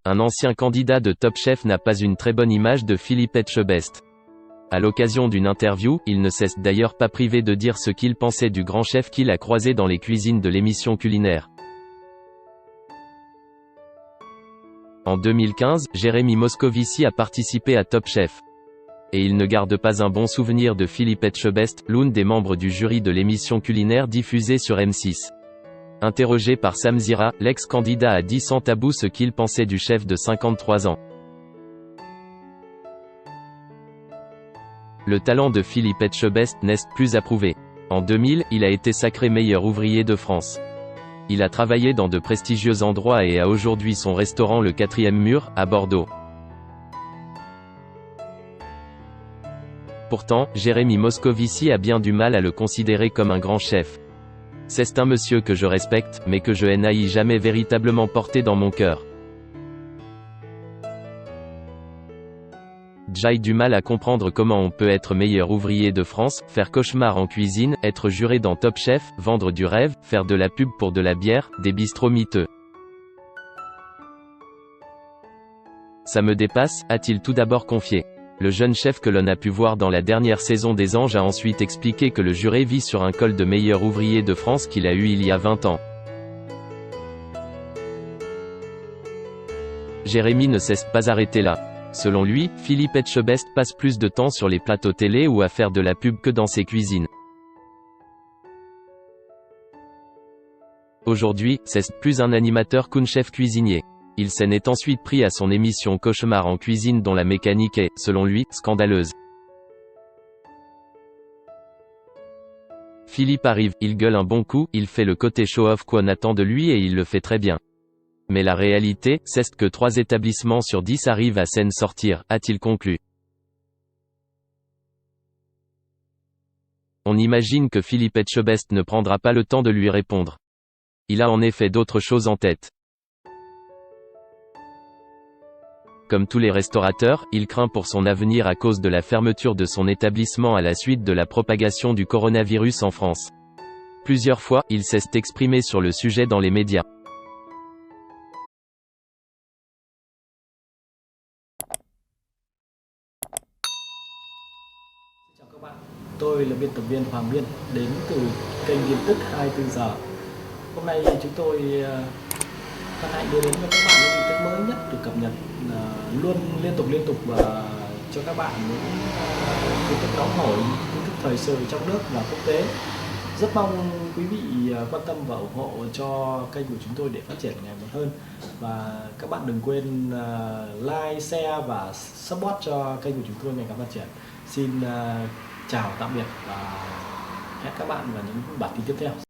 Un ancien candidat de Top Chef n'a pas une très bonne image de Philippe Etchebest. À l'occasion d'une interview, il ne s'est d'ailleurs pas privé de dire ce qu'il pensait du grand chef qu'il a croisé dans les cuisines de l'émission culinaire. En 2015, Jérémy Moscovici a participé à Top Chef. Et il ne garde pas un bon souvenir de Philippe Etchebest, l'un des membres du jury de l'émission culinaire diffusée sur M6. Interrogé par Sam Zira, l'ex-candidat a dit sans tabou ce qu'il pensait du chef de 53 ans. Le talent de Philippe Etchebest n'est plus à prouver. En 2000, il a été sacré meilleur ouvrier de France. Il a travaillé dans de prestigieux endroits et a aujourd'hui son restaurant Le 4e Mur, à Bordeaux. Pourtant, Jérémy Moscovici a bien du mal à le considérer comme un grand chef. C'est un monsieur que je respecte, mais que je n'ai jamais véritablement porté dans mon cœur. J'ai du mal à comprendre comment on peut être meilleur ouvrier de France, faire cauchemar en cuisine, être juré dans Top Chef, vendre du rêve, faire de la pub pour de la bière, des bistrots miteux. Ça me dépasse, a-t-il tout d'abord confié. Le jeune chef que l'on a pu voir dans la dernière saison des Anges a ensuite expliqué que le juré vit sur un col de meilleur ouvrier de France qu'il a eu il y a 20 ans. Jérémy ne s'est pas arrêté là. Selon lui, Philippe Etchebest passe plus de temps sur les plateaux télé ou à faire de la pub que dans ses cuisines. Aujourd'hui, c'est plus un animateur qu'un chef cuisinier. Il s'en est ensuite pris à son émission Cauchemar en cuisine dont la mécanique est, selon lui, scandaleuse. Philippe arrive, il gueule un bon coup, il fait le côté show-off qu'on attend de lui et il le fait très bien. Mais la réalité, c'est que 3 établissements sur 10 arrivent à s'en sortir, a-t-il conclu. On imagine que Philippe Etchebest ne prendra pas le temps de lui répondre. Il a en effet d'autres choses en tête. Comme tous les restaurateurs, il craint pour son avenir à cause de la fermeture de son établissement à la suite de la propagation du coronavirus en France. Plusieurs fois, il s'est exprimé sur le sujet dans les médias. Chào các bạn, tôi là biên tập viên Hoàng Biên đến từ kênh tin tức 24 giờ. Hôm nay chúng tôi hân hạnh đưa đến cho các bạn những tin tức mới nhất được cập nhật luôn liên tục và cho các bạn những tin tức nóng hổi, tin tức thời sự trong nước và quốc tế. Rất mong quý vị quan tâm và ủng hộ cho kênh của chúng tôi để phát triển ngày một hơn. Và các bạn đừng quên like, share và support cho kênh của chúng tôi ngày càng phát triển. Xin chào tạm biệt và hẹn các bạn vào những bản tin tiếp theo.